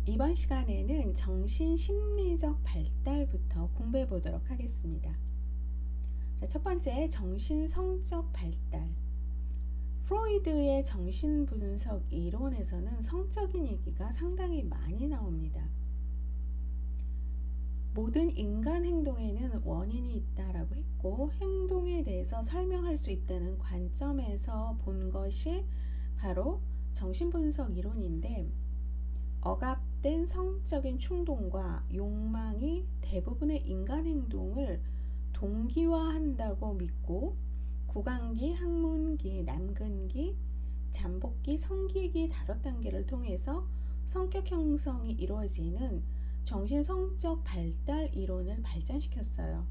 이번 시간에는 정신심리적 발달부터 공부해 보도록 하겠습니다. 자, 첫 번째, 정신성적 발달. 프로이드의 정신분석 이론에서는 성적인 얘기가 상당히 많이 나옵니다. 모든 인간 행동에는 원인이 있다라고 했고, 행동에 대해서 설명할 수 있다는 관점에서 본 것이 바로 정신분석 이론인데, 억압된 성적인 충동과 욕망이 대부분의 인간 행동을 동기화한다고 믿고, 구강기, 항문기, 남근기, 잠복기, 성기기 5단계를 통해서 성격 형성이 이루어지는 정신성적 발달 이론을 발전시켰어요.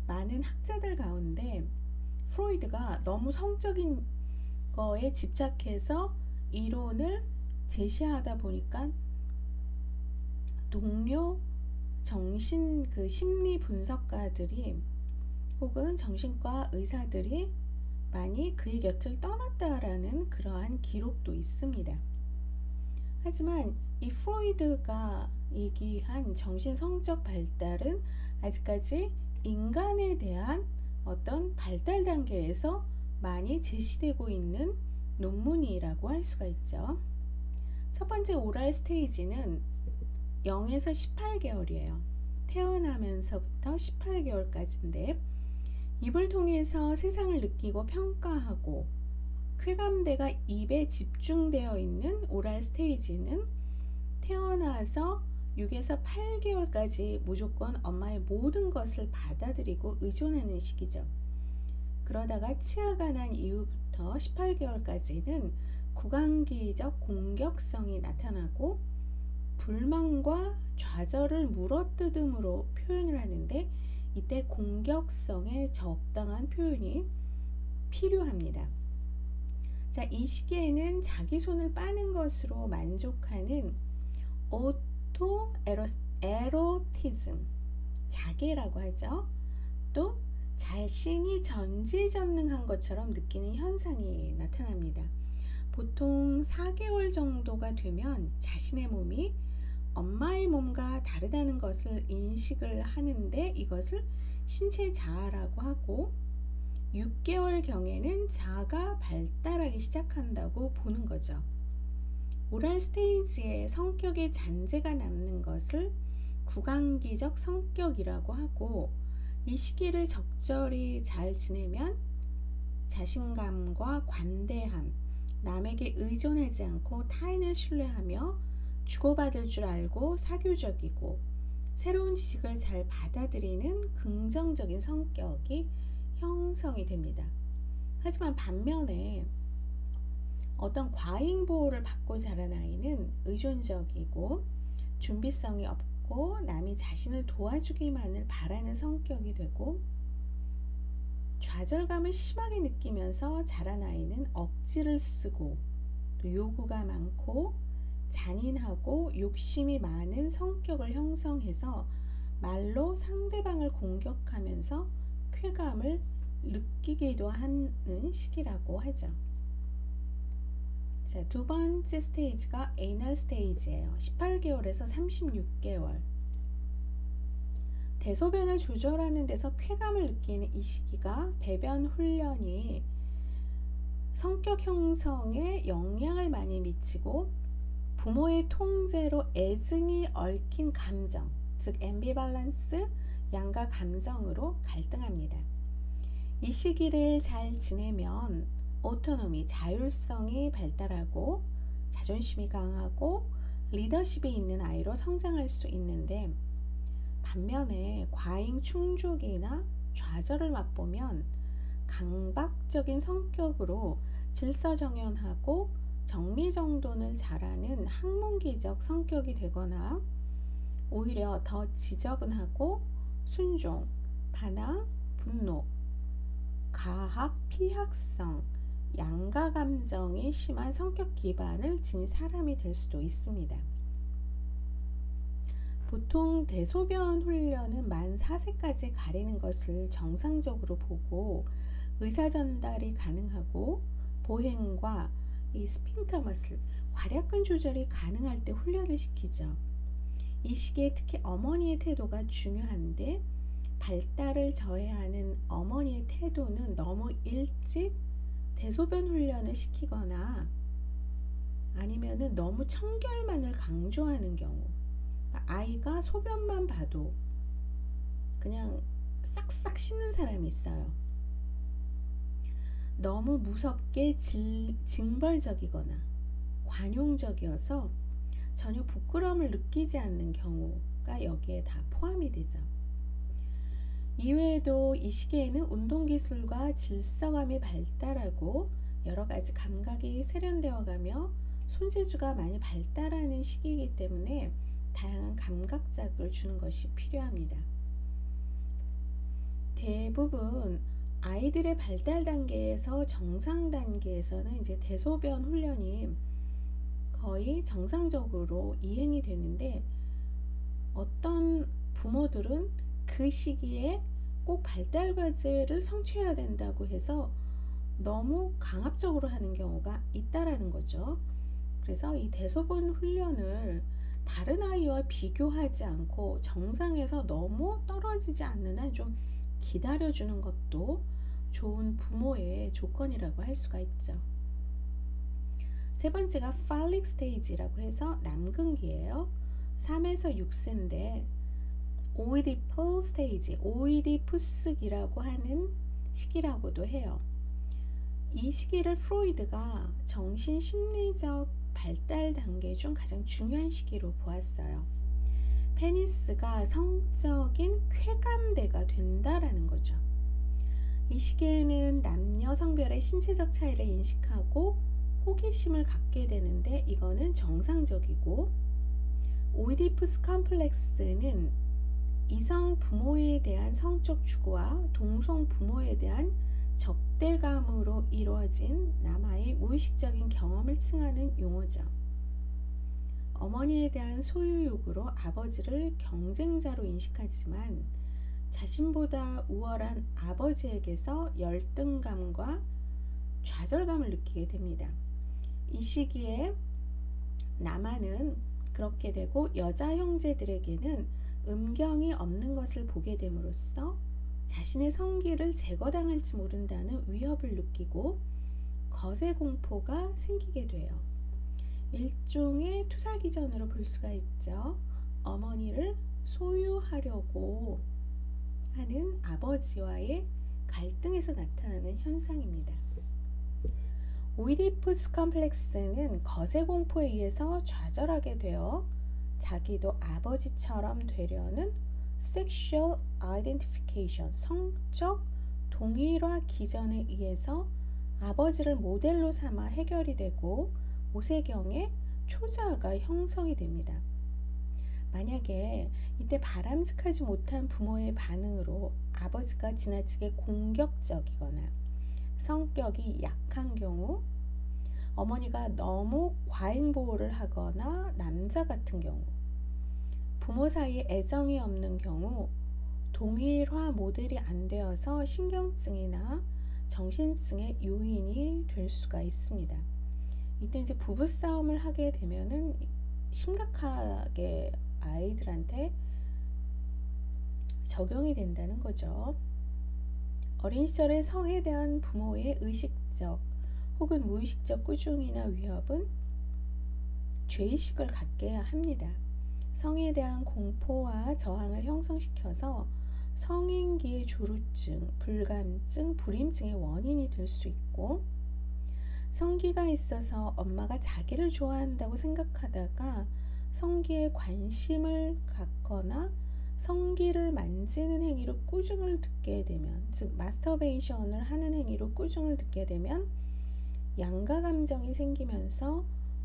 많은 학자들 가운데 프로이드가 너무 성적인 거에 집착해서 이론을 제시하다 보니까 동료 심리 분석가들이 혹은 정신과 의사들이 많이 그의 곁을 떠났다라는 그러한 기록도 있습니다. 하지만 이 프로이드가 얘기한 정신성적 발달은 아직까지 인간에 대한 어떤 발달 단계에서 많이 제시되고 있는 논문이라고 할 수가 있죠. 첫 번째 오랄 스테이지는 0에서 18개월이에요. 태어나면서부터 18개월까지인데, 입을 통해서 세상을 느끼고 평가하고 쾌감대가 입에 집중되어 있는 오랄 스테이지는 태어나서 6에서 8개월까지 무조건 엄마의 모든 것을 받아들이고 의존하는 시기죠. 그러다가 치아가 난 이후부터 18개월까지는 구강기적 공격성이 나타나고 불만과 좌절을 물어뜯음으로 표현을 하는데, 이때 공격성의 적당한 표현이 필요합니다. 자, 이 시기에는 자기 손을 빠는 것으로 만족하는 오토 에로티즘, 자괴라고 하죠. 또 자신이 전지전능한 것처럼 느끼는 현상이 나타납니다. 보통 4개월 정도가 되면 자신의 몸이 엄마의 몸과 다르다는 것을 인식을 하는데, 이것을 신체 자아라고 하고, 6개월 경에는 자아가 발달하기 시작한다고 보는 거죠. 오랄 스테이지에 성격의 잔재가 남는 것을 구강기적 성격이라고 하고, 이 시기를 적절히 잘 지내면 자신감과 관대함, 남에게 의존하지 않고 타인을 신뢰하며 주고받을 줄 알고 사교적이고 새로운 지식을 잘 받아들이는 긍정적인 성격이 형성이 됩니다. 하지만 반면에 어떤 과잉 보호를 받고 자란 아이는 의존적이고 준비성이 없고 남이 자신을 도와주기만을 바라는 성격이 되고, 좌절감을 심하게 느끼면서 자란 아이는 억지를 쓰고 또 요구가 많고 잔인하고 욕심이 많은 성격을 형성해서 말로 상대방을 공격하면서 쾌감을 느끼기도 하는 시기라고 하죠. 자, 두 번째 스테이지가 에이널 스테이지예요. 18개월에서 36개월. 대소변을 조절하는 데서 쾌감을 느끼는 이 시기가 배변 훈련이 성격 형성에 영향을 많이 미치고, 부모의 통제로 애증이 얽힌 감정, 즉 앰비발란스, 양가 감정으로 갈등합니다. 이 시기를 잘 지내면 오토노미, 자율성이 발달하고 자존심이 강하고 리더십이 있는 아이로 성장할 수 있는데, 반면에 과잉 충족이나 좌절을 맛보면 강박적인 성격으로 질서정연하고 정리정돈을 잘하는 학문기적 성격이 되거나, 오히려 더 지저분하고 순종, 반항, 분노, 가학, 피학성, 양가 감정이 심한 성격 기반을 지닌 사람이 될 수도 있습니다. 보통 대소변 훈련은 만 4세까지 가리는 것을 정상적으로 보고 의사 전달이 가능하고 보행과 이 스핑터 머슬, 괄약근 조절이 가능할 때 훈련을 시키죠. 이 시기에 특히 어머니의 태도가 중요한데, 발달을 저해하는 어머니의 태도는 너무 일찍 대소변 훈련을 시키거나 아니면은 너무 청결만을 강조하는 경우, 아이가 소변만 봐도 그냥 싹싹 씻는 사람이 있어요. 너무 무섭게 징벌적이거나 관용적이어서 전혀 부끄러움을 느끼지 않는 경우가 여기에 다 포함이 되죠. 이외에도 이 시기에는 운동기술과 질서감이 발달하고 여러가지 감각이 세련되어 가며 손재주가 많이 발달하는 시기이기 때문에 다양한 감각 자극을 주는 것이 필요합니다. 대부분 아이들의 발달 단계에서 정상 단계에서는 이제 대소변 훈련이 거의 정상적으로 이행이 되는데, 어떤 부모들은 그 시기에 꼭 발달 과제를 성취해야 된다고 해서 너무 강압적으로 하는 경우가 있다라는 거죠. 그래서 이 대소변 훈련을 다른 아이와 비교하지 않고 정상에서 너무 떨어지지 않는 한 좀 기다려주는 것도 좋은 부모의 조건이라고 할 수가 있죠. 세 번째가 팔릭 스테이지라고 해서 남근기예요. 3에서 6세인데 오이디풀 스테이지, 오이디푸스기라고 하는 시기라고도 해요. 이 시기를 프로이드가 정신 심리적 발달 단계 중 가장 중요한 시기로 보았어요. 페니스가 성적인 쾌감대가 된다라는 거죠. 이 시기에는 남녀 성별의 신체적 차이를 인식하고 호기심을 갖게 되는데, 이거는 정상적이고, 오이디푸스 컴플렉스는 이성 부모에 대한 성적 추구와 동성 부모에 대한 적대감으로 이루어진 남아의 무의식적인 경험을 칭하는 용어죠. 어머니에 대한 소유 욕구로 아버지를 경쟁자로 인식하지만 자신보다 우월한 아버지에게서 열등감과 좌절감을 느끼게 됩니다. 이 시기에 남아는 그렇게 되고, 여자 형제들에게는 음경이 없는 것을 보게 됨으로써 자신의 성기를 제거당할지 모른다는 위협을 느끼고 거세 공포가 생기게 돼요. 일종의 투사기전으로 볼 수가 있죠. 어머니를 소유하려고 하는 아버지와의 갈등에서 나타나는 현상입니다. 오이디푸스 컴플렉스는 거세 공포에 의해서 좌절하게 되어 자기도 아버지처럼 되려는 섹슈얼 아이덴티피케이션, 성적 동일화 기전에 의해서 아버지를 모델로 삼아 해결이 되고 모세경의 초자아가 형성이 됩니다. 만약에 이때 바람직하지 못한 부모의 반응으로 아버지가 지나치게 공격적이거나 성격이 약한 경우, 어머니가 너무 과잉 보호를 하거나 남자 같은 경우, 부모 사이에 애정이 없는 경우, 동일화 모델이 안 되어서 신경증이나 정신증의 요인이 될 수가 있습니다. 이때 이제 부부싸움을 하게 되면은 심각하게 아이들한테 적용이 된다는 거죠. 어린 시절의 성에 대한 부모의 의식적 혹은 무의식적 꾸중이나 위협은 죄의식을 갖게 합니다. 성에 대한 공포와 저항을 형성시켜서 성인기의 조루증, 불감증, 불임증의 원인이 될 수 있고, 성기가 있어서 엄마가 자기를 좋아한다고 생각하다가 성기에 관심을 갖거나 성기를 만지는 행위로 꾸중을 듣게 되면, 즉 마스터베이션을 하는 행위로 꾸중을 듣게 되면 양가 감정이 생기면서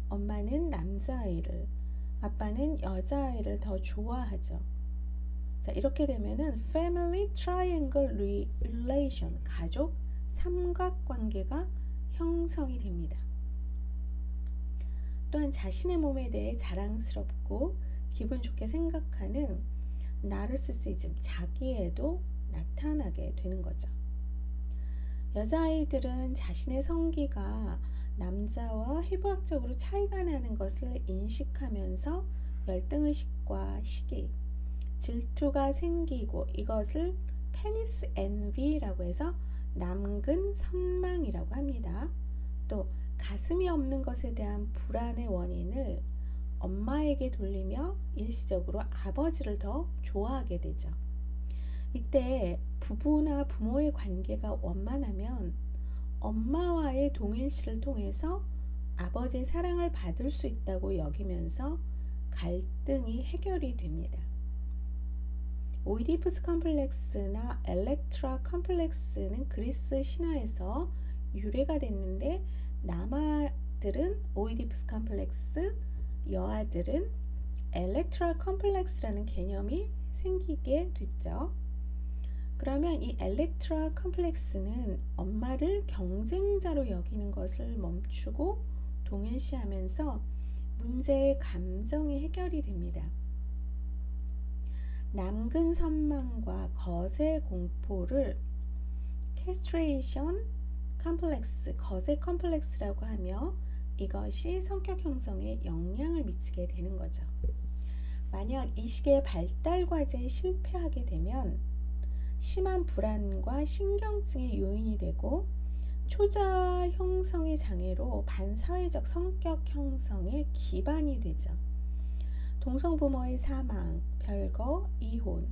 엄마는 남자아이를, 아빠는 여자아이를 더 좋아하죠. 자, 이렇게 되면은 Family Triangle Relation, 가족 삼각관계가 형성이 됩니다. 또한 자신의 몸에 대해 자랑스럽고 기분 좋게 생각하는 나르시시즘, 자기애도 나타나게 되는 거죠. 여자아이들은 자신의 성기가 남자와 해부학적으로 차이가 나는 것을 인식하면서 열등의식과 시기, 질투가 생기고 이것을 페니스 엔비라고 해서 남근 선망이라고 합니다. 또 가슴이 없는 것에 대한 불안의 원인을 엄마에게 돌리며 일시적으로 아버지를 더 좋아하게 되죠. 이때 부부나 부모의 관계가 원만하면 엄마와의 동일시를 통해서 아버지의 사랑을 받을 수 있다고 여기면서 갈등이 해결이 됩니다. 오이디푸스 컴플렉스나 엘렉트라 컴플렉스는 그리스 신화에서 유래가 됐는데 남아들은 오이디푸스 컴플렉스, 여아들은 엘렉트라 컴플렉스라는 개념이 생기게 됐죠. 그러면 이 엘렉트라 컴플렉스는 엄마를 경쟁자로 여기는 것을 멈추고 동일시하면서 문제의 감정이 해결이 됩니다. 남근 선망과 거세 공포를 캐스트레이션 컴플렉스, 거세 컴플렉스라고 하며 이것이 성격 형성에 영향을 미치게 되는 거죠. 만약 이 시기의 발달 과제에 실패하게 되면 심한 불안과 신경증의 요인이 되고 초자 형성의 장애로 반사회적 성격 형성의 기반이 되죠. 동성부모의 사망, 별거, 이혼,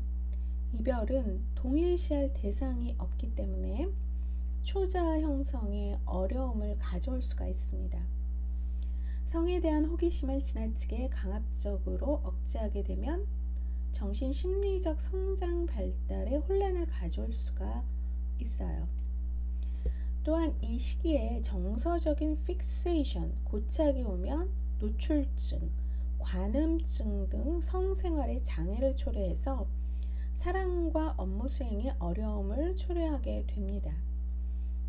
이별은 동일시할 대상이 없기 때문에 초자 형성에 어려움을 가져올 수가 있습니다. 성에 대한 호기심을 지나치게 강압적으로 억제하게 되면 정신 심리적 성장 발달에 혼란을 가져올 수가 있어요. 또한 이 시기에 정서적인 픽세이션, 고착이 오면 노출증, 관음증 등 성생활의 장애를 초래해서 사랑과 업무 수행에 어려움을 초래하게 됩니다.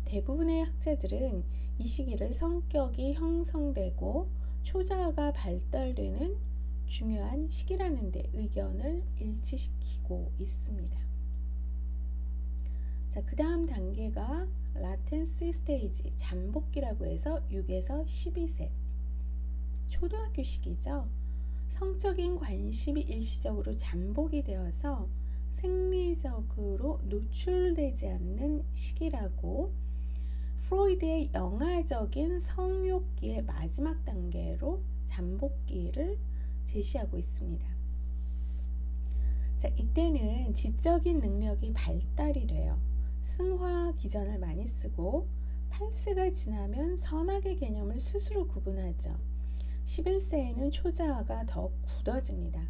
대부분의 학자들은 이 시기를 성격이 형성되고 초자아가 발달되는 중요한 시기라는 데 의견을 일치시키고 있습니다. 자, 그 다음 단계가 라텐시 스테이지, 잠복기라고 해서 6에서 12세 초등학교 시기죠. 성적인 관심이 일시적으로 잠복이 되어서 생리적으로 노출되지 않는 시기라고 프로이드의 영아적인 성욕기의 마지막 단계로 잠복기를 제시하고 있습니다. 자, 이때는 지적인 능력이 발달이 돼요. 승화 기전을 많이 쓰고 8세가 지나면 선악의 개념을 스스로 구분하죠. 11세에는 초자아가 더 굳어집니다.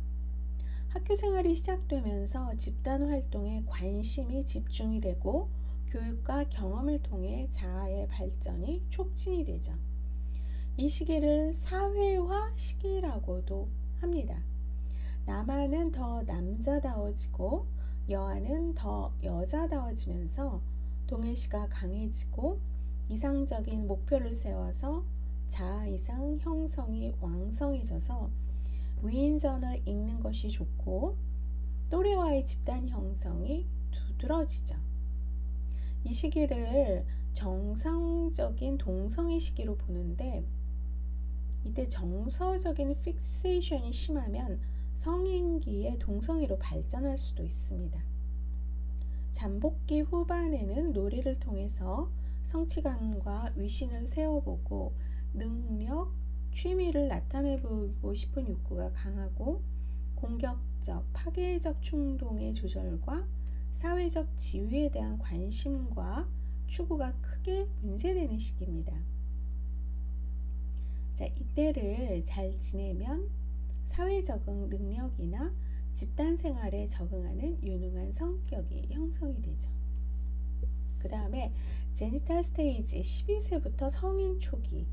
학교 생활이 시작되면서 집단 활동에 관심이 집중이 되고 교육과 경험을 통해 자아의 발전이 촉진이 되죠. 이 시기를 사회화 시기라고도 합니다. 남아는 더 남자다워지고 여아는 더 여자다워지면서 동일시가 강해지고 이상적인 목표를 세워서 자아 이상 형성이 왕성해져서 위인전을 읽는 것이 좋고 또래와의 집단 형성이 두드러지죠. 이 시기를 정상적인 동성애 시기로 보는데 이때 정서적인 픽세이션이 심하면 성인기에 동성애로 발전할 수도 있습니다. 잠복기 후반에는 놀이를 통해서 성취감과 위신을 세워보고 능력, 취미를 나타내보이고 싶은 욕구가 강하고 공격적, 파괴적 충동의 조절과 사회적 지위에 대한 관심과 추구가 크게 문제되는 시기입니다. 자, 이때를 잘 지내면 사회 적응 능력이나 집단 생활에 적응하는 유능한 성격이 형성이 되죠. 그 다음에 제니탈 스테이지 12세부터 성인 초기,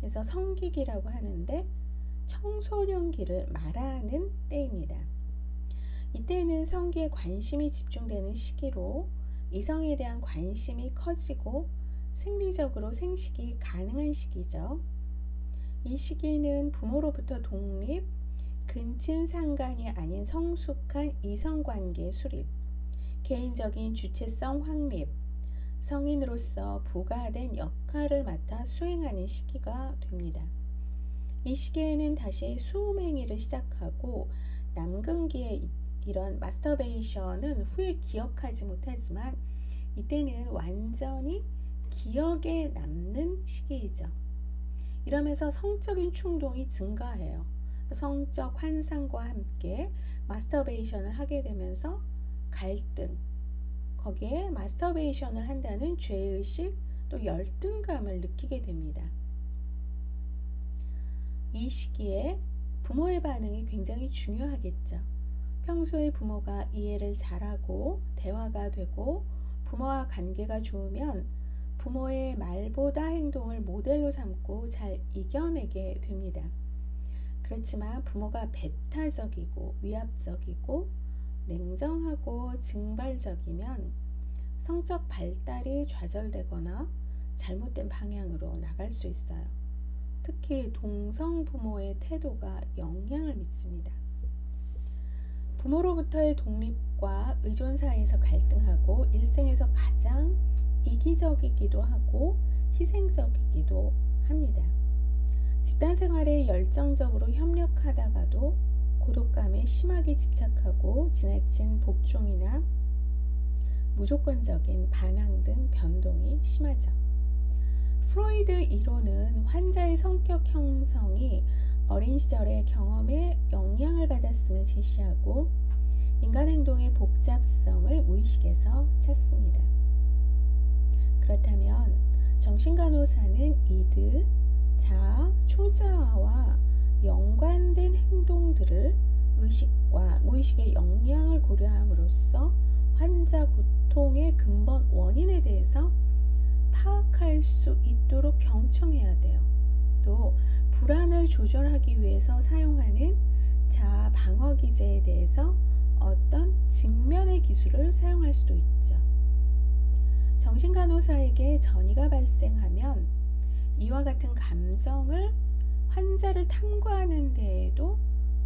그래서 성기기라고 하는데 청소년기를 말하는 때입니다. 이때는 성기에 관심이 집중되는 시기로 이성에 대한 관심이 커지고 생리적으로 생식이 가능한 시기죠. 이 시기는 부모로부터 독립, 근친상간이 아닌 성숙한 이성관계 수립, 개인적인 주체성 확립, 성인으로서 부과된 역할을 맡아 수행하는 시기가 됩니다. 이 시기에는 다시 수음행위를 시작하고 남근기에 이런 마스터베이션은 후에 기억하지 못하지만 이때는 완전히 기억에 남는 시기이죠. 이러면서 성적인 충동이 증가해요. 성적 환상과 함께 마스터베이션을 하게 되면서 갈등, 거기에 마스터베이션을 한다는 죄의식 또 열등감을 느끼게 됩니다. 이 시기에 부모의 반응이 굉장히 중요하겠죠. 평소에 부모가 이해를 잘하고 대화가 되고 부모와 관계가 좋으면 부모의 말보다 행동을 모델로 삼고 잘 이겨내게 됩니다. 그렇지만 부모가 배타적이고 위압적이고 냉정하고 증발적이면 성적 발달이 좌절되거나 잘못된 방향으로 나갈 수 있어요. 특히 동성 부모의 태도가 영향을 미칩니다. 부모로부터의 독립과 의존 사이에서 갈등하고 일생에서 가장 이기적이기도 하고 희생적이기도 합니다. 집단 생활에 열정적으로 협력하다가도 고독감에 심하게 집착하고 지나친 복종이나 무조건적인 반항 등 변동이 심하죠. 프로이드 이론은 환자의 성격 형성이 어린 시절의 경험에 영향을 받았음을 제시하고 인간 행동의 복잡성을 무의식에서 찾습니다. 그렇다면 정신간호사는 이드, 자아, 초자아와 연관된 행동들을 의식과 무의식의 영향을 고려함으로써 환자 고통의 근본 원인에 대해서 파악할 수 있도록 경청해야 돼요. 또 불안을 조절하기 위해서 사용하는 자아 방어 기제에 대해서 어떤 직면의 기술을 사용할 수도 있죠. 정신간호사에게 전이가 발생하면 이와 같은 감정을 환자를 탐구하는 데에도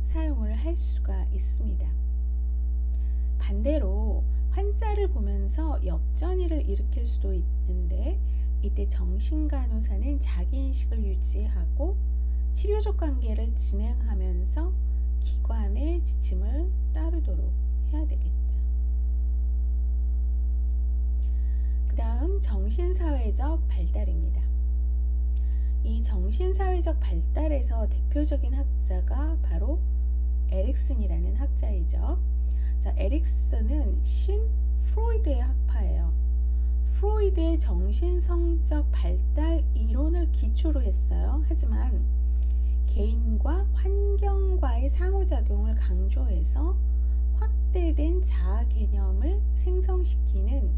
사용을 할 수가 있습니다. 반대로 환자를 보면서 역전이를 일으킬 수도 있는데 이때 정신간호사는 자기인식을 유지하고 치료적 관계를 진행하면서 기관의 지침을 따르도록 해야 되겠죠. 그 다음 정신사회적 발달입니다. 이 정신사회적 발달에서 대표적인 학자가 바로 에릭슨이라는 학자이죠. 자, 에릭슨은 신 프로이드의 학파예요. 프로이드의 정신성적 발달 이론을 기초로 했어요. 하지만 개인과 환경과의 상호작용을 강조해서 확대된 자아 개념을 생성시키는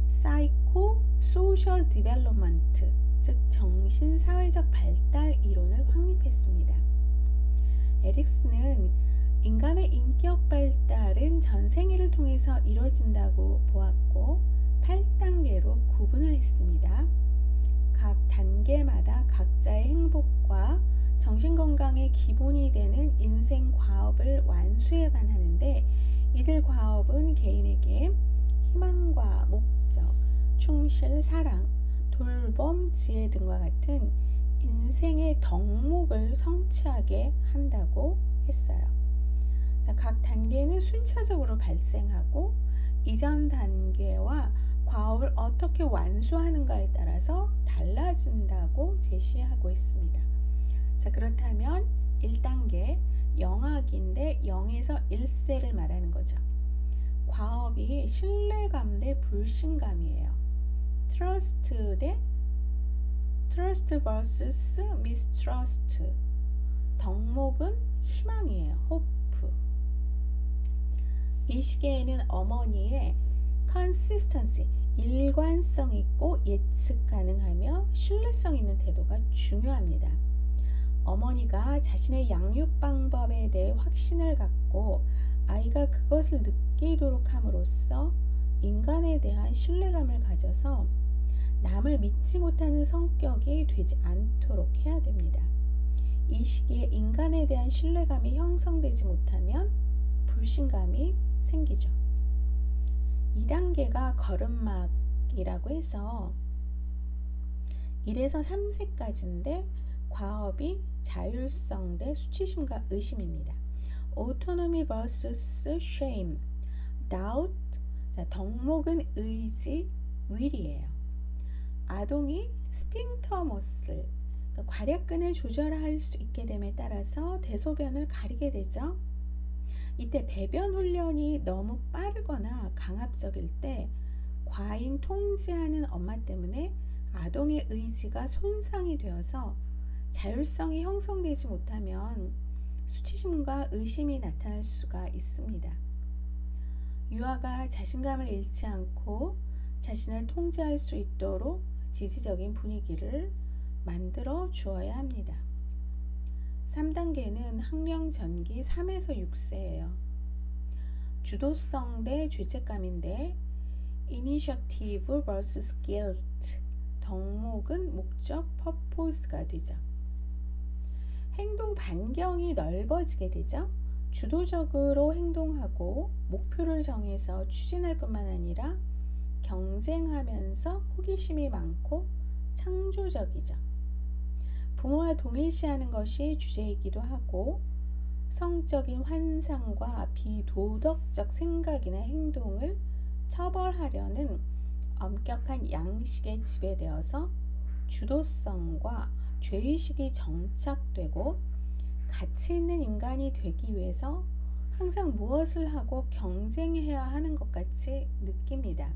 사이코 소셜 디벨롭먼트, 즉 정신사회적 발달 이론을 확립했습니다. 에릭슨은 인간의 인격 발달은 전생애를 통해서 이루어진다고 보았고 8단계로 구분을 했습니다. 각 단계마다 각자의 행복과 정신건강의 기본이 되는 인생 과업을 완수해만 하는데 이들 과업은 개인에게 희망과 목적, 충실, 사랑, 돌봄, 지혜 등과 같은 인생의 덕목을 성취하게 한다고 했어요. 자, 각 단계는 순차적으로 발생하고 이전 단계와 과업을 어떻게 완수하는가에 따라서 달라진다고 제시하고 있습니다. 자, 그렇다면 1단계 영학인데 0에서 1세를 말하는 거죠. 과업이 신뢰감 대 불신감이에요. Trust vs mistrust. 덕목은 희망이에요. hope. 이 시기에는 어머니의 consistency, 일관성 있고 예측 가능하며 신뢰성 있는 태도가 중요합니다. 어머니가 자신의 양육 방법에 대해 확신을 갖고 아이가 그것을 느끼도록 함으로써 인간에 대한 신뢰감을 가져서 남을 믿지 못하는 성격이 되지 않도록 해야 됩니다. 이 시기에 인간에 대한 신뢰감이 형성되지 못하면 불신감이 생기죠. 2단계가 걸음마기 수학이라고 해서 1에서 3세까지인데 과업이 자율성 대 수치심과 의심입니다. autonomy vs shame, doubt, 덕목은 의지, will이에요. 아동이 스핑터 머슬, 그러니까 괄약근을 조절할 수 있게 됨에 따라서 대소변을 가리게 되죠. 이때 배변 훈련이 너무 빠르거나 강압적일 때 과잉 통제하는 엄마 때문에 아동의 의지가 손상이 되어서 자율성이 형성되지 못하면 수치심과 의심이 나타날 수가 있습니다. 유아가 자신감을 잃지 않고 자신을 통제할 수 있도록 지지적인 분위기를 만들어 주어야 합니다. 3단계는 학령 전기 3에서 6세예요. 주도성 대 죄책감인데 initiative vs guilt, 덕목은 목적, purpose가 되죠. 행동 반경이 넓어지게 되죠. 주도적으로 행동하고 목표를 정해서 추진할 뿐만 아니라 경쟁하면서 호기심이 많고 창조적이죠. 부모와 동일시하는 것이 주제이기도 하고 성적인 환상과 비도덕적 생각이나 행동을 처벌하려는 엄격한 양식에 지배되어서 주도성과 죄의식이 정착되고 가치 있는 인간이 되기 위해서 항상 무엇을 하고 경쟁해야 하는 것 같이 느낍니다.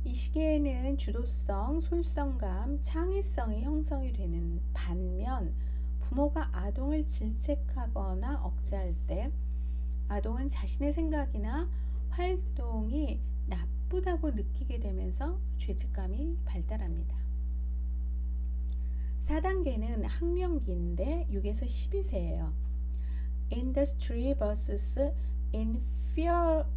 이 시기에는 주도성, 솔선감, 창의성이 형성이 되는 반면 부모가 아동을 질책하거나 억제할 때 아동은 자신의 생각이나 활동이 나쁘다고 느끼게 되면서 죄책감이 발달합니다. 4단계는 학령기인데 6에서 12세예요. Industry vs inferiority,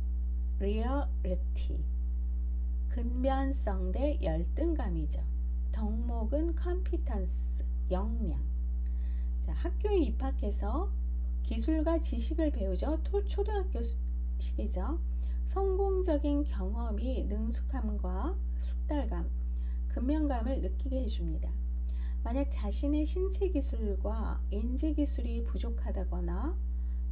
근면성 대 열등감이죠. 덕목은 competence, 역량. 자, 학교에 입학해서 기술과 지식을 배우죠. 초등학교 시기죠. 성공적인 경험이 능숙함과 숙달감, 근면감을 느끼게 해줍니다. 만약 자신의 신체 기술과 인지 기술이 부족하다거나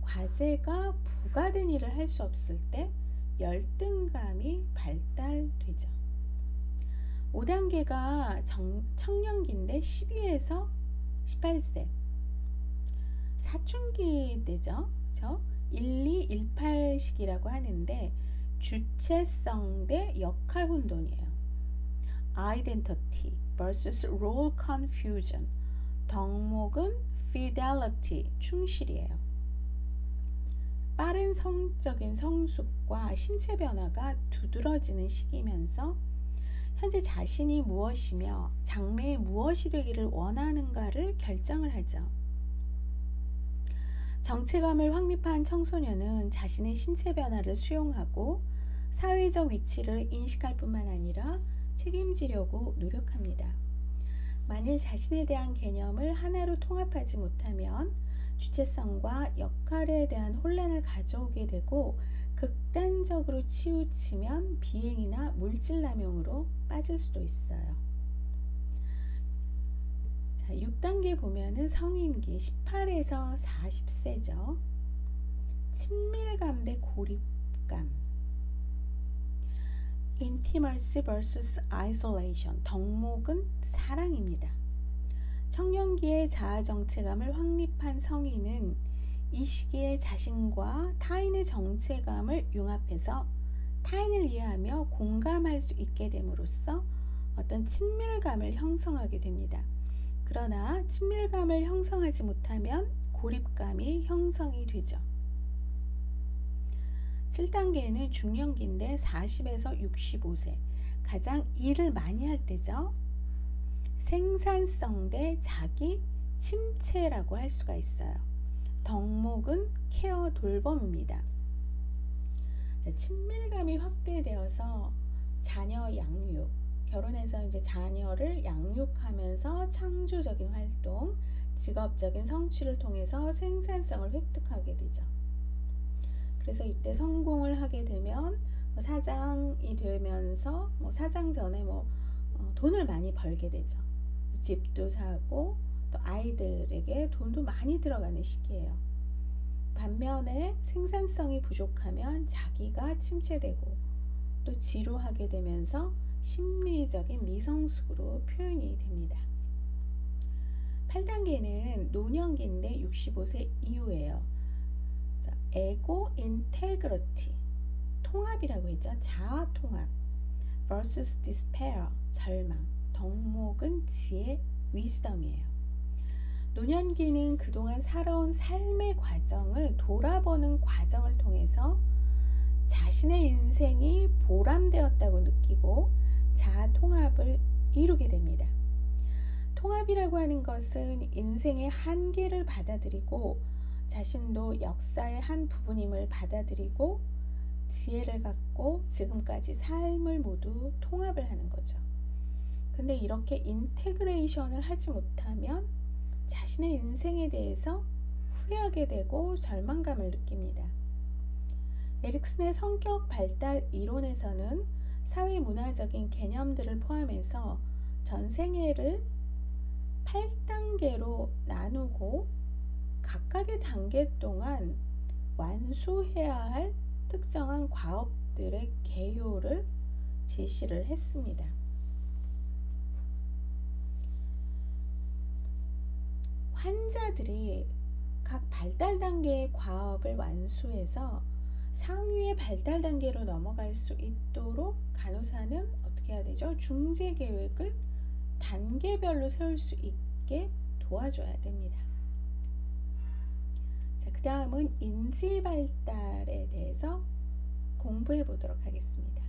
과제가 부가된 일을 할 수 없을 때 열등감이 발달되죠. 5단계가 청년기인데 12에서 18세 사춘기 때죠. 1218 시기라고 하는데 주체성 대 역할 혼돈이에요. Identity vs role confusion, 덕목은 fidelity, 충실이에요. 빠른 성적인 성숙과 신체 변화가 두드러지는 시기면서 현재 자신이 무엇이며 장래에 무엇이 되기를 원하는가를 결정을 하죠. 정체감을 확립한 청소년은 자신의 신체 변화를 수용하고 사회적 위치를 인식할 뿐만 아니라 책임지려고 노력합니다. 만일 자신에 대한 개념을 하나로 통합하지 못하면 주체성과 역할에 대한 혼란을 가져오게 되고 극단적으로 치우치면 비행이나 물질남용으로 빠질 수도 있어요. 자, 6단계 보면은 성인기 18에서 40세죠. 친밀감 대 고립감, intimacy vs isolation, 덕목은 사랑입니다. 청년기의 자아정체감을 확립한 성인은 이 시기에 자신과 타인의 정체감을 융합해서 타인을 이해하며 공감할 수 있게 됨으로써 어떤 친밀감을 형성하게 됩니다. 그러나 친밀감을 형성하지 못하면 고립감이 형성이 되죠. 7단계는 중년기인데 40에서 65세, 가장 일을 많이 할 때죠. 생산성 대 자기 침체라고 할 수가 있어요. 덕목은 케어, 돌봄입니다. 자, 친밀감이 확대되어서 자녀 양육, 결혼해서 이제 자녀를 양육하면서 창조적인 활동, 직업적인 성취를 통해서 생산성을 획득하게 되죠. 그래서 이때 성공을 하게 되면 사장이 되면서 사장 전에 돈을 많이 벌게 되죠. 집도 사고 또 아이들에게 돈도 많이 들어가는 시기예요. 반면에 생산성이 부족하면 자기가 침체되고 또 지루하게 되면서 심리적인 미성숙으로 표현이 됩니다. 8단계는 노년기인데 65세 이후예요. 에고 인테그리티, 통합이라고 했죠. 자아 통합 vs despair, 절망, 덕목은 지혜, 위즈덤이에요. 노년기는 그동안 살아온 삶의 과정을 돌아보는 과정을 통해서 자신의 인생이 보람되었다고 느끼고 자아 통합을 이루게 됩니다. 통합이라고 하는 것은 인생의 한계를 받아들이고 자신도 역사의 한 부분임을 받아들이고 지혜를 갖고 지금까지 삶을 모두 통합을 하는 거죠. 근데 이렇게 인테그레이션을 하지 못하면 자신의 인생에 대해서 후회하게 되고 절망감을 느낍니다. 에릭슨의 성격 발달 이론에서는 사회 문화적인 개념들을 포함해서 전생애를 8단계로 나누고 각각의 단계 동안 완수해야 할 특정한 과업들의 개요를 제시를 했습니다. 환자들이 각 발달 단계의 과업을 완수해서 상위의 발달 단계로 넘어갈 수 있도록 간호사는 어떻게 해야 되죠? 중재 계획을 단계별로 세울 수 있게 도와줘야 됩니다. 자, 그 다음은 인지 발달에 대해서 공부해 보도록 하겠습니다.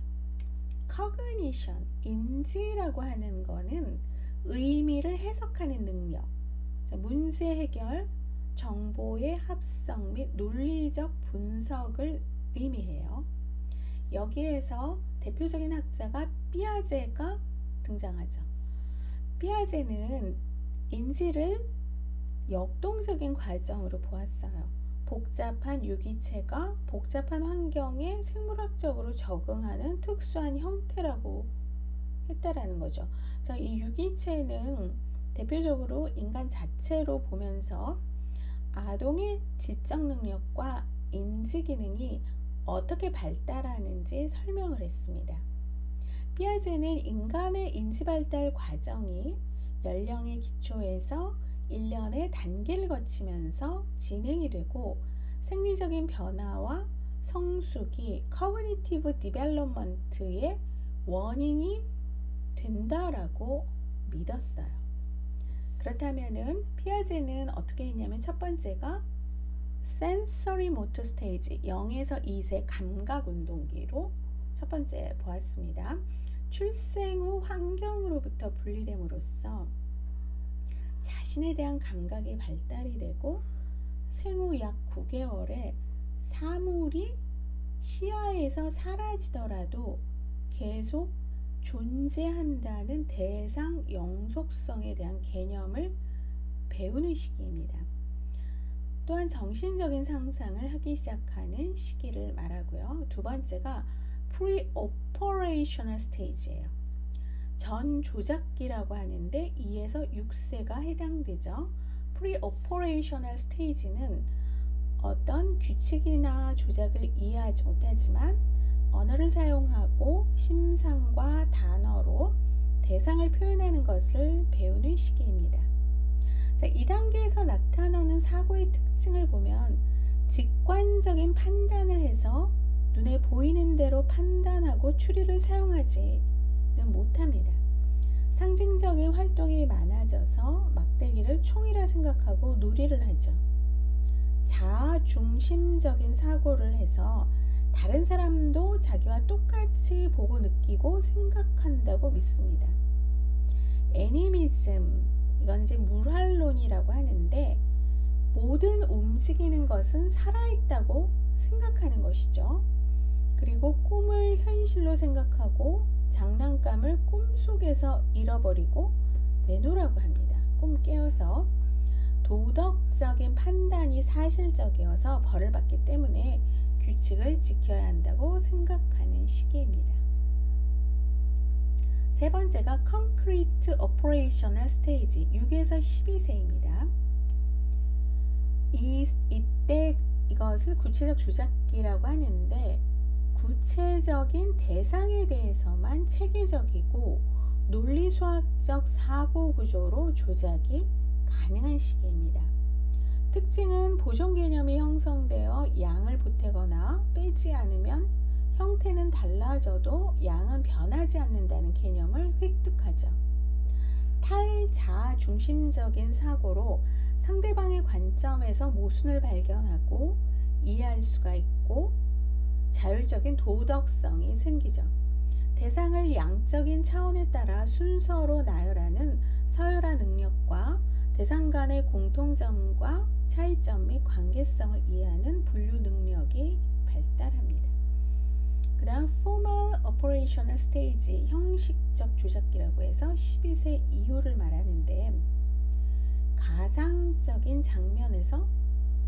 Cognition, 인지라고 하는 거는 의미를 해석하는 능력, 문제 해결, 정보의 합성 및 논리적 분석을 의미해요. 여기에서 대표적인 학자가 피아제가 등장하죠. 피아제는 인지를 역동적인 과정으로 보았어요. 복잡한 유기체가 복잡한 환경에 생물학적으로 적응하는 특수한 형태라고 했다라는 거죠. 자, 이 유기체는 대표적으로 인간 자체로 보면서 아동의 지적 능력과 인지 기능이 어떻게 발달하는지 설명을 했습니다. 피아제는 인간의 인지 발달 과정이 연령의 기초에서 1년의 단계를 거치면서 진행이 되고 생리적인 변화와 성숙이 커그니티브 디벨롭먼트의 원인이 된다라고 믿었어요. 그렇다면은 피아제는 어떻게 했냐면 첫 번째가 센서리 모터 스테이지 0에서 2세 감각 운동기로 첫 번째 보았습니다. 출생 후 환경으로부터 분리됨으로써 자신에 대한 감각이 발달이 되고 생후 약 9개월에 사물이 시야에서 사라지더라도 계속 존재한다는 대상 영속성에 대한 개념을 배우는 시기입니다. 또한 정신적인 상상을 하기 시작하는 시기를 말하고요. 두 번째가 pre-operational stage예요. 전 조작기라고 하는데 2에서 6세가 해당되죠. pre-operational stage는 어떤 규칙이나 조작을 이해하지 못하지만 언어를 사용하고 심상과 단어로 대상을 표현하는 것을 배우는 시기입니다. 자, 이 단계에서 나타나는 사고의 특징을 보면 직관적인 판단을 해서 눈에 보이는 대로 판단하고 추리를 사용하지는 못합니다. 상징적인 활동이 많아져서 막대기를 총이라 생각하고 놀이를 하죠. 자아 중심적인 사고를 해서 다른 사람도 자기와 똑같이 보고 느끼고 생각한다고 믿습니다. 애니미즘, 이건 이제 물활론이라고 하는데 모든 움직이는 것은 살아있다고 생각하는 것이죠. 그리고 꿈을 현실로 생각하고 장난감을 꿈속에서 잃어버리고 내놓으라고 합니다. 꿈 깨어서 도덕적인 판단이 사실적이어서 벌을 받기 때문에 규칙을 지켜야 한다고 생각하는 시기입니다. 세 번째가 Concrete Operational Stage 6에서 12세입니다. 이때 이것을 구체적 조작기라고 하는데 구체적인 대상에 대해서만 체계적이고 논리수학적 사고 구조로 조작이 가능한 시기입니다. 특징은 보존 개념이 형성되어 양을 보태거나 빼지 않으면 형태는 달라져도 양은 변하지 않는다는 개념을 획득하죠. 탈자아 중심적인 사고로 상대방의 관점에서 모순을 발견하고 이해할 수가 있고 자율적인 도덕성이 생기죠. 대상을 양적인 차원에 따라 순서로 나열하는 서열화 능력과 대상 간의 공통점과 차이점 및 관계성을 이해하는 분류 능력이 발달합니다. 그 다음 Formal Operational Stage 형식적 조작기라고 해서 12세 이후를 말하는데 가상적인 장면에서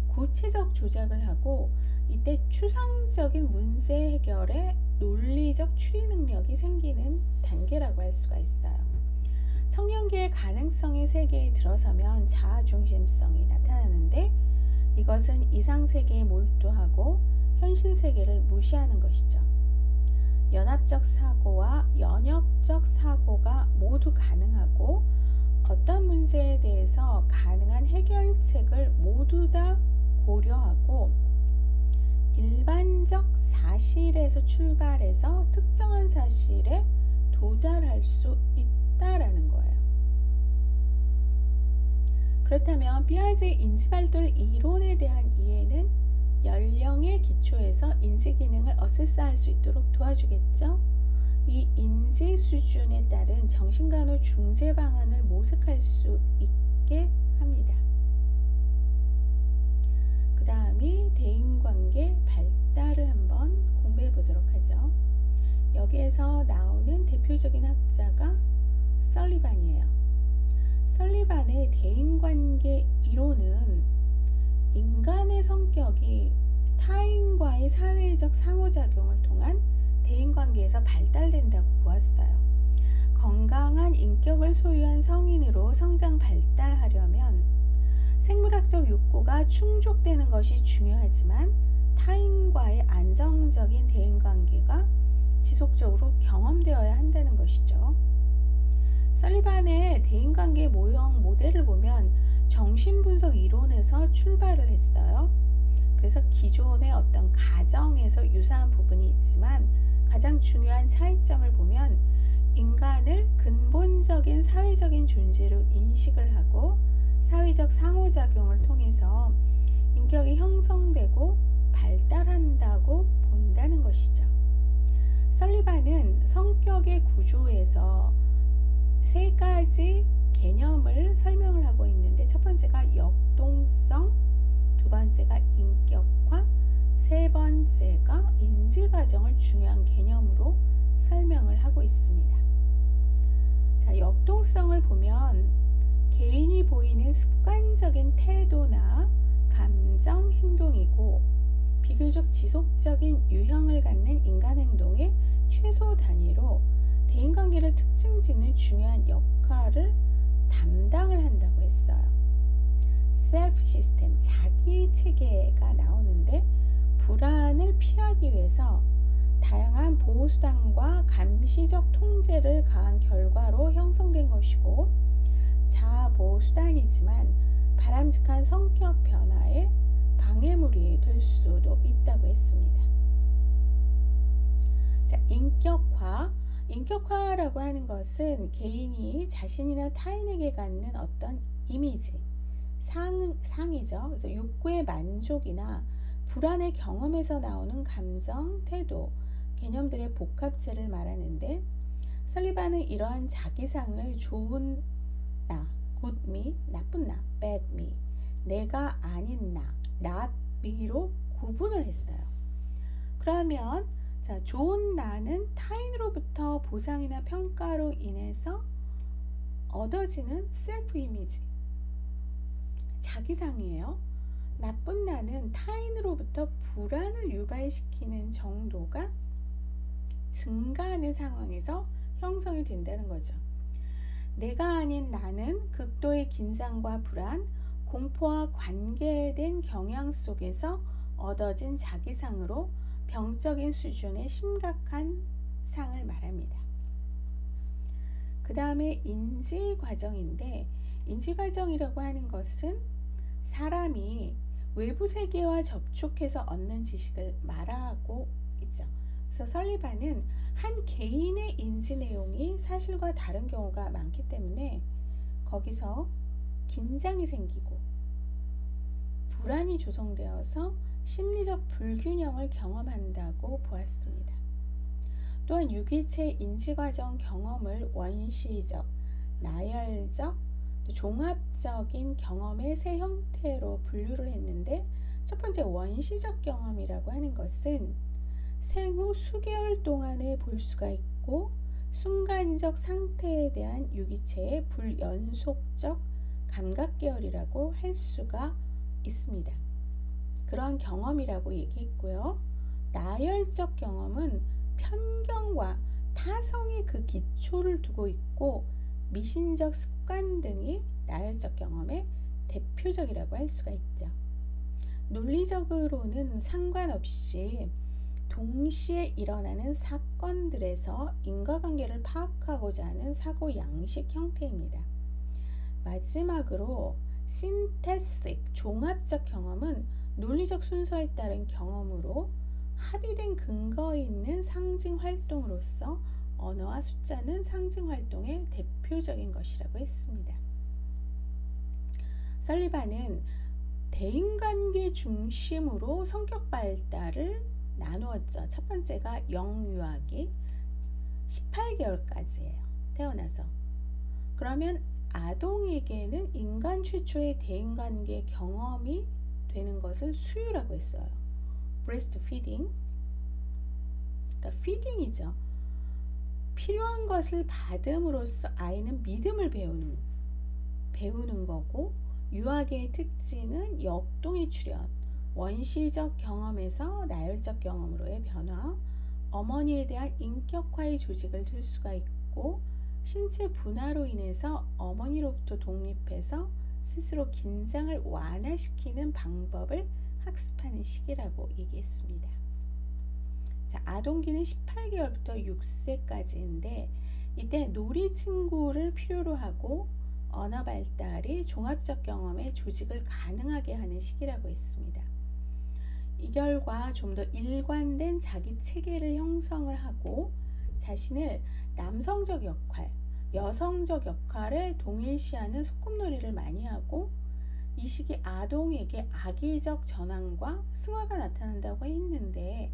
구체적 조작을 하고 이때 추상적인 문제 해결에 논리적 추리 능력이 생기는 단계라고 할 수가 있어요. 청년기의 가능성의 세계에 들어서면 자아 중심성이 나타나는데 이것은 이상 세계에 몰두하고 현실 세계를 무시하는 것이죠. 연합적 사고와 연역적 사고가 모두 가능하고 어떤 문제에 대해서 가능한 해결책을 모두 다 고려하고 일반적 사실에서 출발해서 특정한 사실에 도달할 수 있다라는 거예요. 그렇다면 피아제 인지발달 이론에 대한 이해는 연령의 기초에서 인지 기능을 어세스할 수 있도록 도와주겠죠. 이 인지 수준에 따른 정신간호 중재 방안을 모색할 수 있게 합니다. 그 다음이 대인관계 발달을 한번 공부해 보도록 하죠. 여기에서 나오는 대표적인 학자가 설리반이에요. 설리반의 대인관계 이론은 인간의 성격이 타인과의 사회적 상호작용을 통한 대인관계에서 발달된다고 보았어요. 건강한 인격을 소유한 성인으로 성장 발달하려면 생물학적 욕구가 충족되는 것이 중요하지만 타인과의 안정적인 대인관계가 지속적으로 경험되어야 한다는 것이죠. 설리반의 대인관계 모형 모델을 보면 정신분석 이론에서 출발을 했어요. 그래서 기존의 어떤 가정에서 유사한 부분이 있지만 가장 중요한 차이점을 보면 인간을 근본적인 사회적인 존재로 인식을 하고 사회적 상호작용을 통해서 인격이 형성되고 발달한다고 본다는 것이죠. 설리반은 성격의 구조에서 세 가지 개념을 설명을 하고 있는데 첫 번째가 역동성, 두 번째가 인격화, 세 번째가 인지과정을 중요한 개념으로 설명을 하고 있습니다. 자, 역동성을 보면 개인이 보이는 습관적인 태도나 감정, 행동이고 비교적 지속적인 유형을 갖는 인간 행동의 최소 단위로 대인관계를 특징짓는 중요한 역할을 담당을 한다고 했어요. 셀프 시스템, 자기 체계가 나오는데 불안을 피하기 위해서 다양한 보호수단과 감시적 통제를 가한 결과로 형성된 것이고 자아 보호수단이지만 바람직한 성격 변화에 방해물이 될 수도 있다고 했습니다. 자, 인격화라고 하는 것은 개인이 자신이나 타인에게 갖는 어떤 이미지, 상이죠. 그래서 욕구의 만족이나 불안의 경험에서 나오는 감정, 태도, 개념들의 복합체를 말하는데 설리반은 이러한 자기상을 좋은 나, good me, 나쁜 나, bad me, 내가 아닌 나, not me로 구분을 했어요. 그러면 자, 좋은 나는 타인으로부터 보상이나 평가로 인해서 얻어지는 셀프 이미지, 자기상이에요. 나쁜 나는 타인으로부터 불안을 유발시키는 정도가 증가하는 상황에서 형성이 된다는 거죠. 내가 아닌 나는 극도의 긴장과 불안, 공포와 관계된 경향 속에서 얻어진 자기상으로 병적인 수준의 심각한 상을 말합니다. 그 다음에 인지 과정인데, 인지 과정이라고 하는 것은 사람이 외부 세계와 접촉해서 얻는 지식을 말하고 있죠. 그래서 설리반은 한 개인의 인지 내용이 사실과 다른 경우가 많기 때문에 거기서 긴장이 생기고 불안이 조성되어서 심리적 불균형을 경험한다고 보았습니다. 또한 유기체 인지과정 경험을 원시적, 나열적, 종합적인 경험의 세 형태로 분류를 했는데, 첫 번째 원시적 경험이라고 하는 것은 생후 수개월 동안에 볼 수가 있고 순간적 상태에 대한 유기체의 불연속적 감각계열이라고 할 수가 있습니다. 그러한 경험이라고 얘기했고요. 나열적 경험은 편견과 타성의 그 기초를 두고 있고 미신적 습관 등이 나열적 경험의 대표적이라고 할 수가 있죠. 논리적으로는 상관없이 동시에 일어나는 사건들에서 인과관계를 파악하고자 하는 사고 양식 형태입니다. 마지막으로 신테식 종합적 경험은 논리적 순서에 따른 경험으로 합의된 근거 있는 상징 활동으로서 언어와 숫자는 상징 활동의 대표적인 것이라고 했습니다. 설리반은 대인관계 중심으로 성격 발달을 나누었죠. 첫 번째가 영유아기 18개월까지예요. 태어나서. 그러면 아동에게는 인간 최초의 대인관계 경험이 되는 것을 수유라고 했어요. breast feeding. 그러니까 feeding이죠. 필요한 것을 받음으로써 아이는 믿음을 배우는 거고, 유아기의 특징은 역동의 출현, 원시적 경험에서 나열적 경험으로의 변화, 어머니에 대한 인격화의 조직을 들 수가 있고, 신체 분화로 인해서 어머니로부터 독립해서 스스로 긴장을 완화시키는 방법을 학습하는 시기라고 얘기했습니다. 자, 아동기는 18개월부터 6세까지인데 이때 놀이 친구를 필요로 하고 언어 발달이 종합적 경험의 조직을 가능하게 하는 시기라고 했습니다. 이 결과 좀 더 일관된 자기 체계를 형성을 하고 자신을 남성적 역할, 여성적 역할에 동일시하는 소꿉놀이를 많이 하고, 이 시기 아동에게 악의적 전환과 승화가 나타난다고 했는데,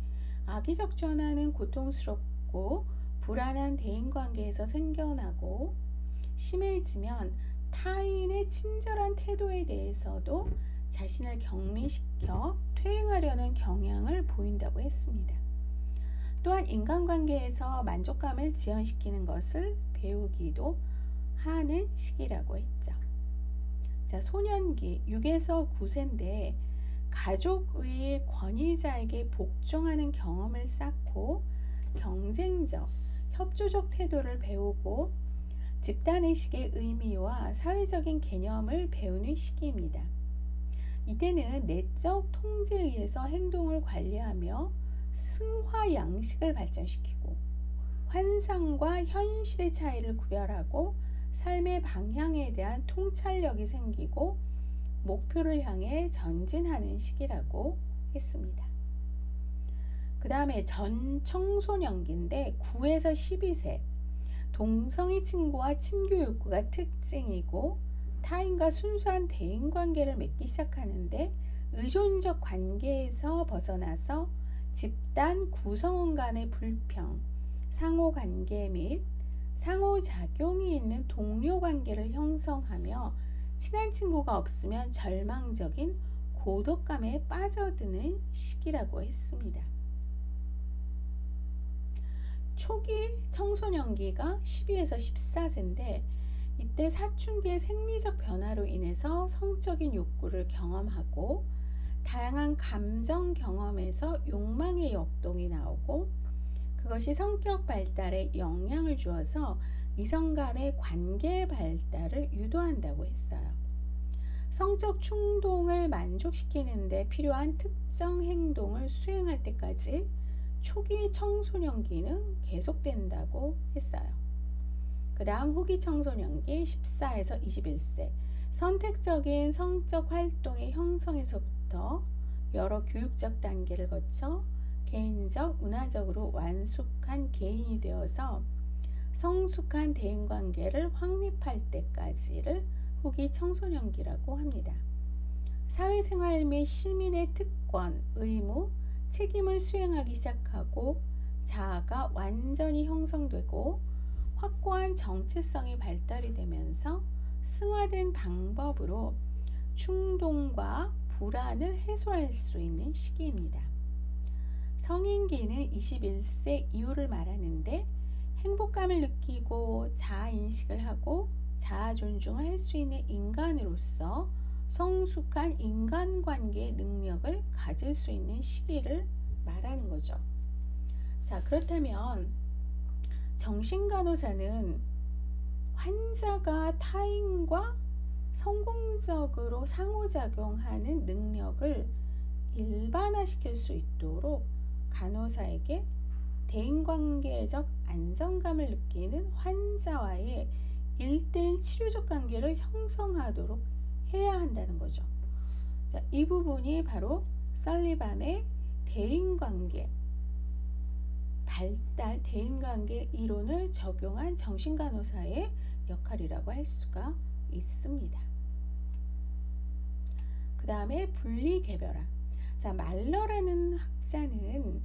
악의적 전환은 고통스럽고 불안한 대인관계에서 생겨나고 심해지면 타인의 친절한 태도에 대해서도 자신을 격리시켜 퇴행하려는 경향을 보인다고 했습니다. 또한 인간관계에서 만족감을 지연시키는 것을 배우기도 하는 시기라고 했죠. 자, 소년기 6에서 9세인데 가족의 권위자에게 복종하는 경험을 쌓고 경쟁적, 협조적 태도를 배우고 집단의식의 의미와 사회적인 개념을 배우는 시기입니다. 이때는 내적 통제에 의해서 행동을 관리하며 승화 양식을 발전시키고 환상과 현실의 차이를 구별하고 삶의 방향에 대한 통찰력이 생기고 목표를 향해 전진하는 시기라고 했습니다. 그 다음에 청소년기인데 9에서 12세, 동성애 친구와 친교 욕구가 특징이고 타인과 순수한 대인관계를 맺기 시작하는데 의존적 관계에서 벗어나서 집단 구성원 간의 불평, 상호관계 및 상호작용이 있는 동료 관계를 형성하며 친한 친구가 없으면 절망적인 고독감에 빠져드는 시기라고 했습니다. 초기 청소년기가 12에서 14세인데 이때 사춘기의 생리적 변화로 인해서 성적인 욕구를 경험하고 다양한 감정 경험에서 욕망의 역동이 나오고 그것이 성격 발달에 영향을 주어서 이성 간의 관계 발달을 유도한다고 했어요. 성적 충동을 만족시키는 데 필요한 특정 행동을 수행할 때까지 초기 청소년기는 계속된다고 했어요. 그 다음 후기 청소년기 14에서 21세 선택적인 성적 활동의 형성에서부터 여러 교육적 단계를 거쳐 개인적, 문화적으로 완숙한 개인이 되어서 성숙한 대인관계를 확립할 때까지를 후기 청소년기라고 합니다. 사회생활 및 시민의 특권, 의무, 책임을 수행하기 시작하고 자아가 완전히 형성되고 확고한 정체성이 발달이 되면서 승화된 방법으로 충동과 불안을 해소할 수 있는 시기입니다. 성인기는 21세 이후를 말하는데 행복감을 느끼고 자아인식을 하고 자아 존중을 할 수 있는 인간으로서 성숙한 인간관계 능력을 가질 수 있는 시기를 말하는 거죠. 자, 그렇다면 정신간호사는 환자가 타인과 성공적으로 상호작용하는 능력을 일반화시킬 수 있도록 간호사에게 대인관계적 안정감을 느끼는 환자와의 1대1 치료적 관계를 형성하도록 해야 한다는 거죠. 자, 이 부분이 바로 설리반의 대인관계 발달 대인관계 이론을 적용한 정신간호사의 역할이라고 할 수가 있습니다. 그 다음에 분리개별화. 자, 말러라는 학자는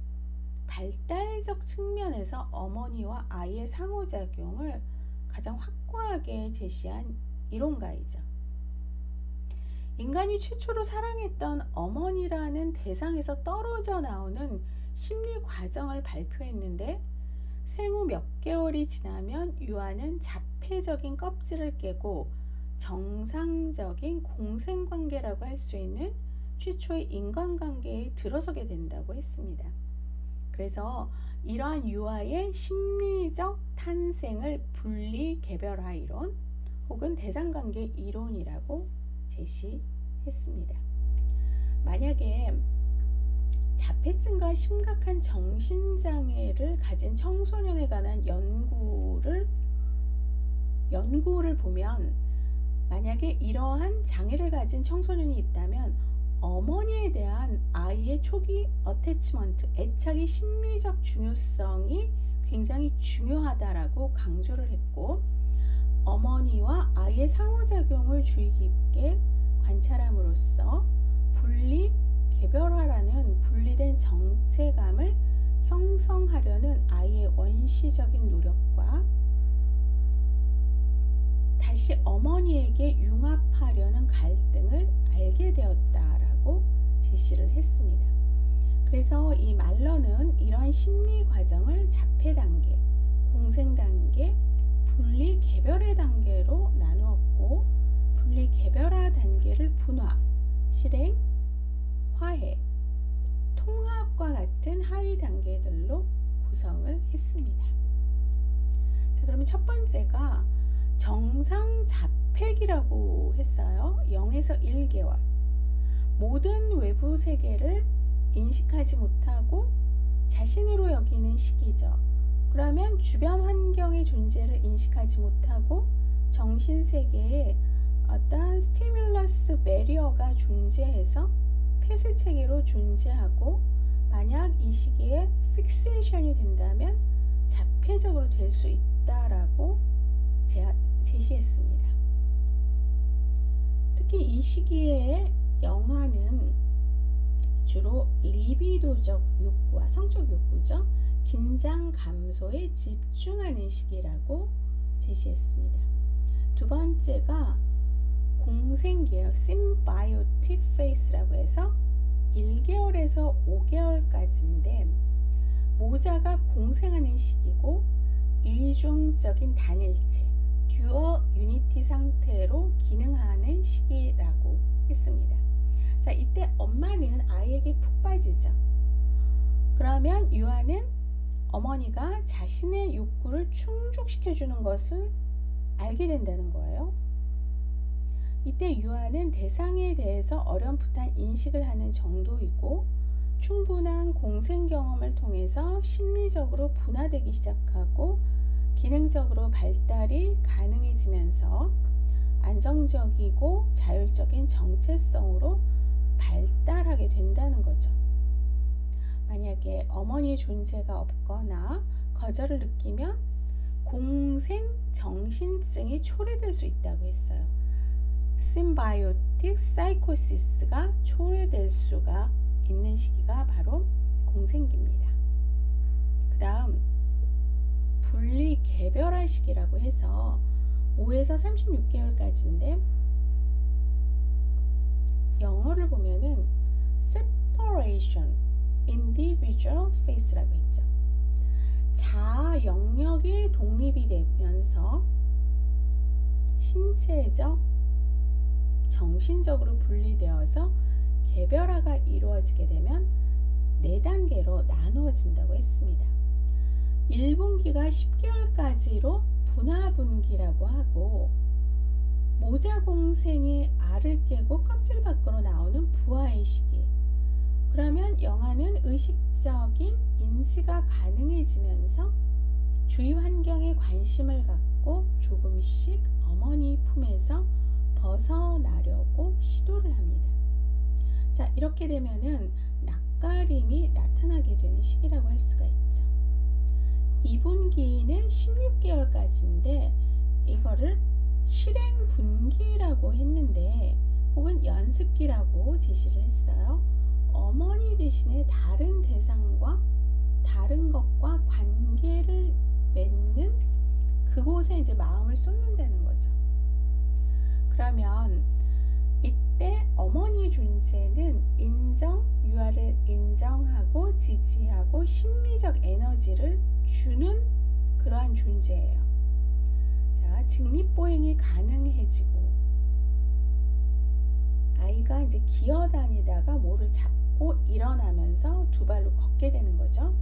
발달적 측면에서 어머니와 아이의 상호작용을 가장 확고하게 제시한 이론가이죠. 인간이 최초로 사랑했던 어머니라는 대상에서 떨어져 나오는 심리 과정을 발표했는데 생후 몇 개월이 지나면 유아는 자폐적인 껍질을 깨고 정상적인 공생관계라고 할 수 있는 최초의 인간관계에 들어서게 된다고 했습니다. 그래서 이러한 유아의 심리적 탄생을 분리개별화 이론 혹은 대상관계 이론이라고 제시했습니다. 만약에 자폐증과 심각한 정신장애를 가진 청소년에 관한 연구를 보면 만약에 이러한 장애를 가진 청소년이 있다면 어머니에 대한 아이의 초기 어태치먼트, 애착의 심리적 중요성이 굉장히 중요하다라고 강조를 했고 어머니와 아이의 상호작용을 주의 깊게 관찰함으로써 분리개별화라는 분리된 정체감을 형성하려는 아이의 원시적인 노력과 다시 어머니에게 융합하려는 갈등을 알게 되었다라고 제시를 했습니다. 그래서 이 말러는 이러한 심리 과정을 자폐 단계, 공생 단계, 분리 개별의 단계로 나누었고 분리 개별화 단계를 분화, 실행, 화해, 통합과 같은 하위 단계들로 구성을 했습니다. 자, 그러면 첫 번째가 정상 자폐기라고 했어요. 0에서 1개월. 모든 외부 세계를 인식하지 못하고 자신으로 여기는 시기죠. 그러면 주변 환경의 존재를 인식하지 못하고 정신세계에 어떤 스티뮬러스 배리어가 존재해서 폐쇄 체계로 존재하고 만약 이 시기에 픽세이션이 된다면 자폐적으로 될 수 있다라고 제시했습니다. 특히 이 시기에 영아는 주로 리비도적 욕구와 성적 욕구죠. 긴장 감소에 집중하는 시기라고 제시했습니다. 두 번째가 공생기예요. 심바이오틱 페이스라고 해서 1개월에서 5개월까지인데 모자가 공생하는 시기고 이중적인 단일체, 듀얼 유니티 상태로 기능하는 시기라고 했습니다. 자, 이때 엄마는 식욕이 푹 빠지죠. 그러면 유아는 어머니가 자신의 욕구를 충족시켜주는 것을 알게 된다는 거예요. 이때 유아는 대상에 대해서 어렴풋한 인식을 하는 정도이고 충분한 공생 경험을 통해서 심리적으로 분화되기 시작하고 기능적으로 발달이 가능해지면서 안정적이고 자율적인 정체성으로 발달하게 된다는 거죠. 만약에 어머니의 존재가 없거나 거절을 느끼면 공생 정신증이 초래될 수 있다고 했어요. 심바이오틱 사이코시스가 초래될 수가 있는 시기가 바로 공생기입니다. 그 다음 분리 개별할 시기라고 해서 5에서 36개월까지인데 영어를 보면은 separation individual phase라고 했죠. 자아 영역이 독립이 되면서 신체적, 정신적으로 분리되어서 개별화가 이루어지게 되면 4단계로 나누어진다고 했습니다. 1분기가 10개월까지로 분화분기라고 하고 모자공생이 알을 깨고 껍질 밖으로 나오는 부화의 시기. 그러면 영아는 의식적인 인지가 가능해지면서 주위 환경에 관심을 갖고 조금씩 어머니 품에서 벗어나려고 시도를 합니다. 자, 이렇게 되면은 낯가림이 나타나게 되는 시기라고 할 수가 있죠. 2분기는 16개월까지인데 이거를 실행분기라고 했는데 혹은 연습기라고 제시를 했어요. 어머니 대신에 다른 대상과 다른 것과 관계를 맺는 그곳에 이제 마음을 쏟는다는 거죠. 그러면 이때 어머니의 존재는 유아를 인정하고 지지하고 심리적 에너지를 주는 그러한 존재예요. 자, 직립보행이 가능해지고 아이가 이제 기어다니다가 뭐를 잡고 일어나면서 두 발로 걷게 되는 거죠.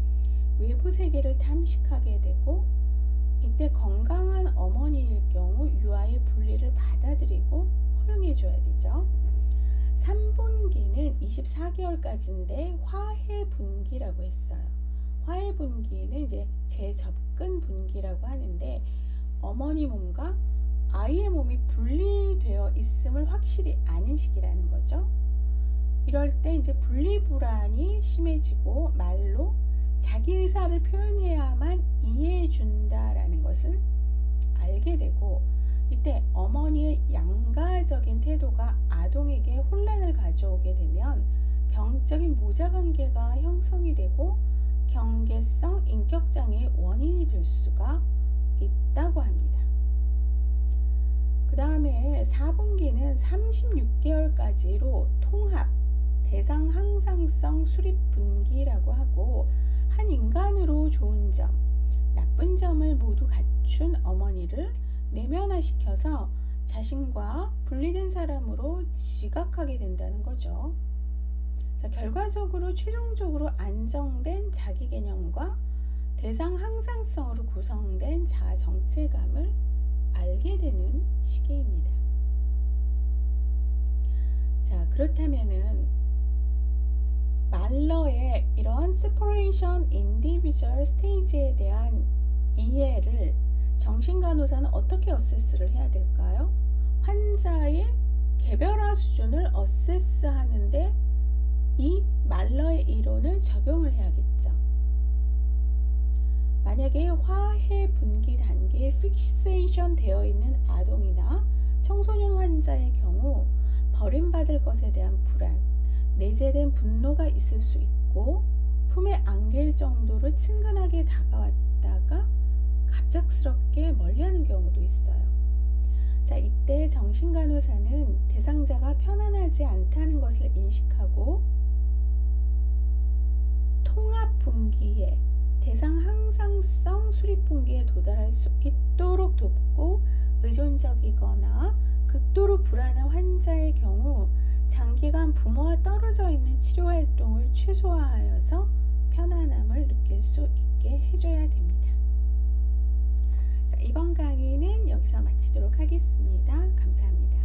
외부 세계를 탐식하게 되고 이때 건강한 어머니일 경우 유아의 분리를 받아들이고 허용해 줘야 되죠. 3분기는 24개월까지인데 화해분기라고 했어요. 화해분기는 이제 재접근 분기라고 하는데 어머니 몸과 아이의 몸이 분리되어 있음을 확실히 아는 시기라는 거죠. 이럴 때 이제 분리불안이 심해지고 말로 자기 의사를 표현해야만 이해해 준다라는 것을 알게 되고 이때 어머니의 양가적인 태도가 아동에게 혼란을 가져오게 되면 병적인 모자관계가 형성이 되고 경계성 인격장애의 원인이 될 수가 있다고 합니다. 그 다음에 4분기는 36개월까지로 통합, 대상 항상성 수립 분기라고 하고 한 인간으로 좋은 점, 나쁜 점을 모두 갖춘 어머니를 내면화시켜서 자신과 분리된 사람으로 지각하게 된다는 거죠. 자, 결과적으로 최종적으로 안정된 자기 개념과 대상 항상성으로 구성된 자아 정체감을 알게 되는 시기입니다. 자, 그렇다면은 말러의 이러한 separation individual stage에 대한 이해를 정신간호사는 어떻게 어세스를 해야 될까요? 환자의 개별화 수준을 어세스하는데 이 말러의 이론을 적용을 해야겠죠. 만약에 화해 분기 단계에 픽세이션 되어 있는 아동이나 청소년 환자의 경우 버림받을 것에 대한 불안, 내재된 분노가 있을 수 있고 품에 안길 정도로 친근하게 다가왔다가 갑작스럽게 멀리하는 경우도 있어요. 자, 이때 정신간호사는 대상자가 편안하지 않다는 것을 인식하고 통합 분기에 대상 항상성 수립 분기에 도달할 수 있도록 돕고 의존적이거나 극도로 불안한 환자의 경우 장기간 또한 부모와 떨어져 있는 치료 활동을 최소화하여서 편안함을 느낄 수 있게 해줘야 됩니다. 자, 이번 강의는 여기서 마치도록 하겠습니다. 감사합니다.